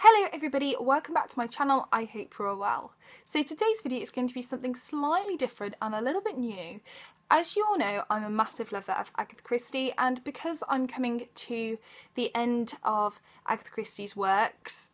Hello everybody, welcome back to my channel. I hope you're all well. So today's video is going to be something slightly different and a little bit new. As you all know, I'm a massive lover of Agatha Christie, and because I'm coming to the end of Agatha Christie's works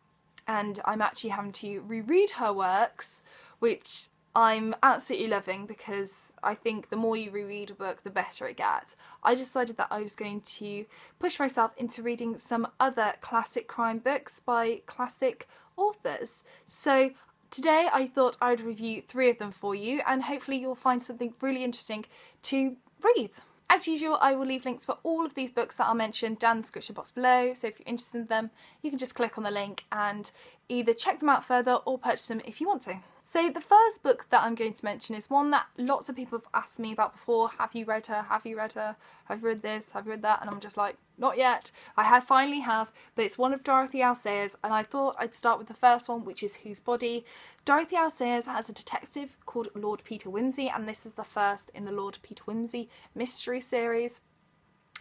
and I'm actually having to reread her works, which I'm absolutely loving because I think the more you reread a book, the better it gets. I decided that I was going to push myself into reading some other classic crime books by classic authors. So today I thought I'd review 3 of them for you, and hopefully you'll find something really interesting to read. As usual, I will leave links for all of these books that I'll mention down in the description box below, so if you're interested in them, you can just click on the link and either check them out further or purchase them if you want to. So the first book that I'm going to mention is one that lots of people have asked me about before. Have you read her? Have you read her? Have you read this? Have you read that? And I'm just like, not yet. I finally have, but it's one of Dorothea Sayers, and I thought I'd start with the first one, which is Whose Body. Dorothea Sayers has a detective called Lord Peter Wimsey, and this is the first in the Lord Peter Wimsey mystery series.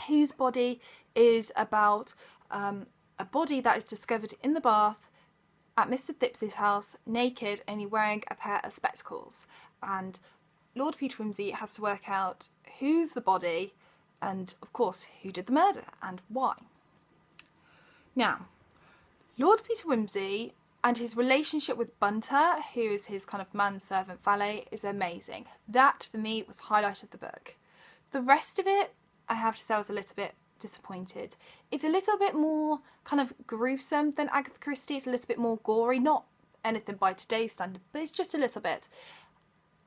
Whose Body is about a body that is discovered in the bath at Mr. Thipps's house, naked, only wearing a pair of spectacles. And Lord Peter Wimsey has to work out who's the body and, of course, who did the murder and why. Now, Lord Peter Wimsey and his relationship with Bunter, who is his kind of manservant valet, is amazing. That, for me, was the highlight of the book. The rest of it, I have to say, I was a little bit disappointed. It's a little bit more kind of gruesome than Agatha Christie. It's a little bit more gory, not anything by today's standard, but it's just a little bit.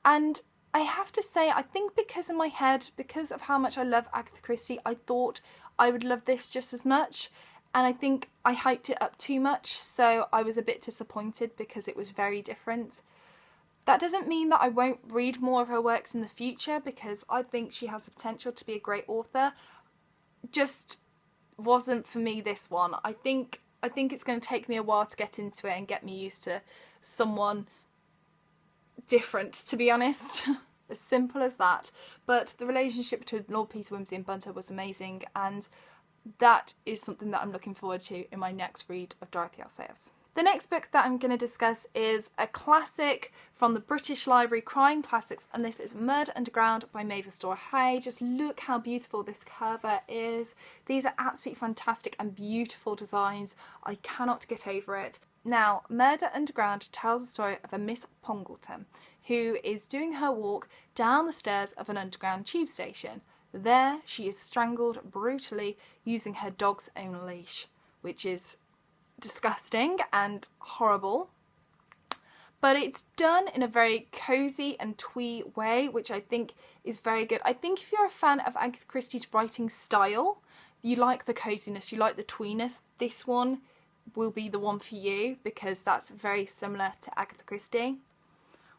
And I have to say, I think because in my head, because of how much I love Agatha Christie, I thought I would love this just as much, and I think I hyped it up too much, so I was a bit disappointed because it was very different. That doesn't mean that I won't read more of her works in the future, because I think she has the potential to be a great author. Just wasn't for me, this one. I think it's going to take me a while to get into it and get me used to someone different, to be honest. As simple as that. But the relationship between Lord Peter Wimsey and Bunter was amazing, and that is something that I'm looking forward to in my next read of Dorothea Sayers. The next book that I'm going to discuss is a classic from the British Library Crime Classics, and this is Murder Underground by Mavis Doriel-Hay. Just look how beautiful this cover is. These are absolutely fantastic and beautiful designs. I cannot get over it. Now, Murder Underground tells the story of a Miss Pongleton who is doing her walk down the stairs of an underground tube station. There, she is strangled brutally using her dog's own leash, which is disgusting and horrible, but it's done in a very cozy and twee way, which I think is very good. I think if you're a fan of Agatha Christie's writing style, you like the coziness, you like the tweeness, this one will be the one for you because that's very similar to Agatha Christie.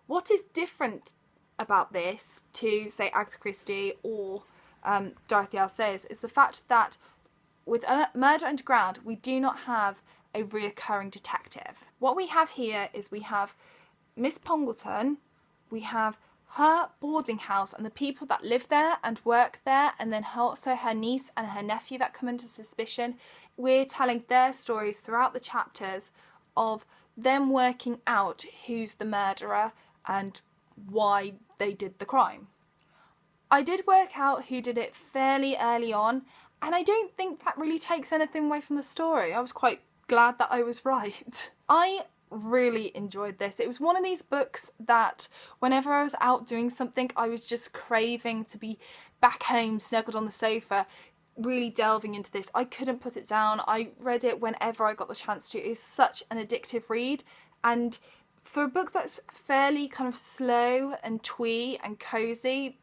What is different about this to, say, Agatha Christie or Dorothea Sayers is the fact that with Murder Underground we do not have a reoccurring detective. What we have here is we have Miss Pongleton, we have her boarding house and the people that live there and work there, and then also her niece and her nephew that come into suspicion. We're telling their stories throughout the chapters of them working out who's the murderer and why they did the crime. I did work out who did it fairly early on, and I don't think that really takes anything away from the story. I was quite glad that I was right. I really enjoyed this. It was one of these books that whenever I was out doing something, I was just craving to be back home, snuggled on the sofa, really delving into this. I couldn't put it down. I read it whenever I got the chance to. It's such an addictive read, and for a book that's fairly kind of slow and twee and cozy,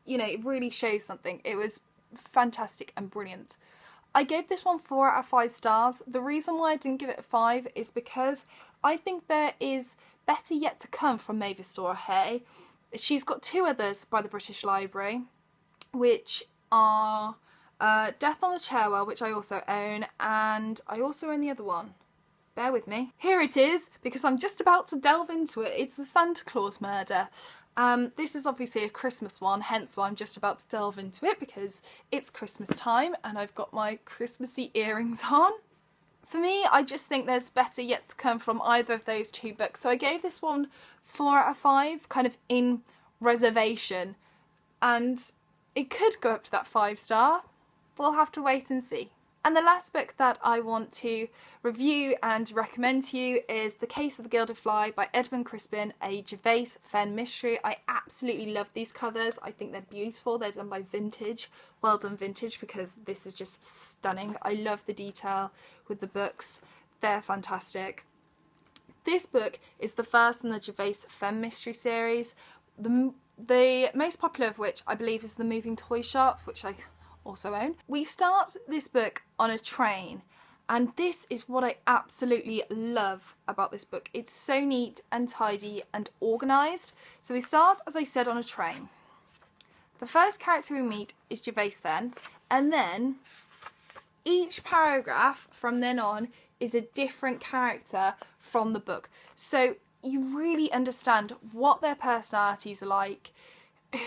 you know, it really shows something. It was fantastic and brilliant. I gave this one 4 out of 5 stars. The reason why I didn't give it a 5 is because I think there is better yet to come from Mavis Doriel-Hay. She's got 2 others by the British Library, which are Death on the Chairwell, which I also own, and I also own the other one. Bear with me. Here it is, because I'm just about to delve into it. It's the Santa Claus murder. This is obviously a Christmas one, hence why I'm just about to delve into it, because it's Christmas time and I've got my Christmassy earrings on. For me, I just think there's better yet to come from either of those two books. So I gave this one 4 out of 5, kind of in reservation. And it could go up to that 5-star. We'll have to wait and see. And the last book that I want to review and recommend to you is The Case of the Gilded Fly by Edmund Crispin, a Gervais Fenn mystery. I absolutely love these covers. I think they're beautiful. They're done by Vintage. Well done, Vintage, because this is just stunning. I love the detail with the books. They're fantastic. This book is the first in the Gervais Fenn mystery series. The most popular of which I believe is The Moving Toy Shop, which I also own. We start this book on a train, and this is what I absolutely love about this book. It's so neat and tidy and organised. So we start, as I said, on a train. The first character we meet is Gervais Fenn, and then each paragraph from then on is a different character from the book. So you really understand what their personalities are like,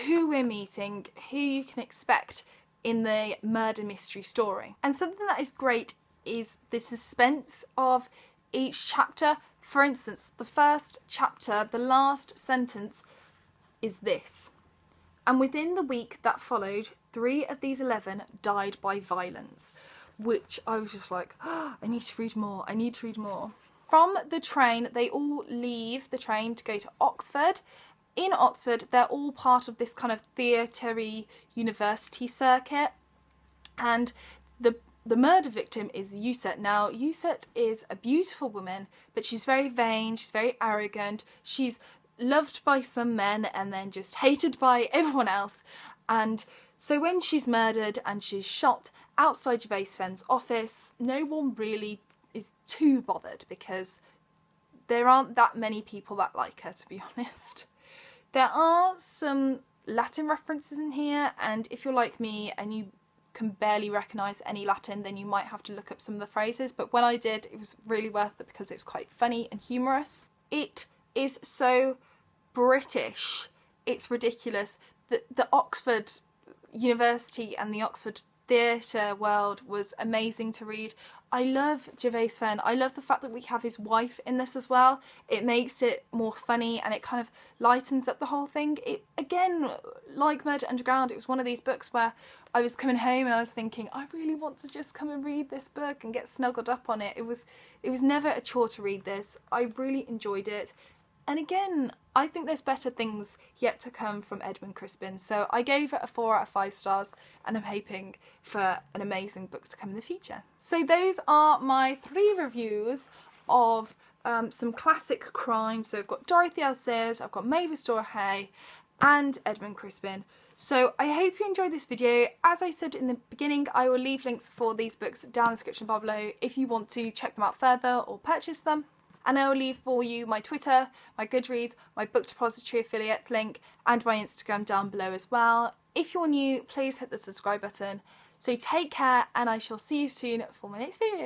who we're meeting, who you can expect in the murder mystery story. And something that is great is the suspense of each chapter. For instance, the first chapter, the last sentence is this: and within the week that followed, 3 of these 11 died by violence, which I was just like, oh, I need to read more, I need to read more. From the train, they all leave the train to go to Oxford. In Oxford, they're all part of this kind of theatre-y university circuit, and the murder victim is Yuset. Now, Yuset is a beautiful woman, but she's very vain, she's very arrogant, she's loved by some men and then just hated by everyone else. And so when she's murdered and she's shot outside Gervais Fenn's office, no one really is too bothered because there aren't that many people that like her, to be honest. There are some Latin references in here, and if you're like me and you can barely recognise any Latin, then you might have to look up some of the phrases, but when I did, it was really worth it because it was quite funny and humorous. It is so British, it's ridiculous. The Oxford University and the Oxford theatre world was amazing to read. I love Gervais Fenn. I love the fact that we have his wife in this as well. It makes it more funny and it kind of lightens up the whole thing. It, again, like Murder Underground, it was one of these books where I was coming home and I was thinking, I really want to just come and read this book and get snuggled up on it. It was never a chore to read this. I really enjoyed it. And again, I think there's better things yet to come from Edmund Crispin. So I gave it a 4 out of 5 stars, and I'm hoping for an amazing book to come in the future. So those are my 3 reviews of some classic crime. So I've got Dorothea, I've got Mavis Doriel-Hay and Edmund Crispin. So I hope you enjoyed this video. As I said in the beginning, I will leave links for these books down in the description bar below if you want to check them out further or purchase them. And I will leave for you my Twitter, my Goodreads, my Book Depository affiliate link and my Instagram down below as well. If you're new, please hit the subscribe button. So take care, and I shall see you soon for my next video.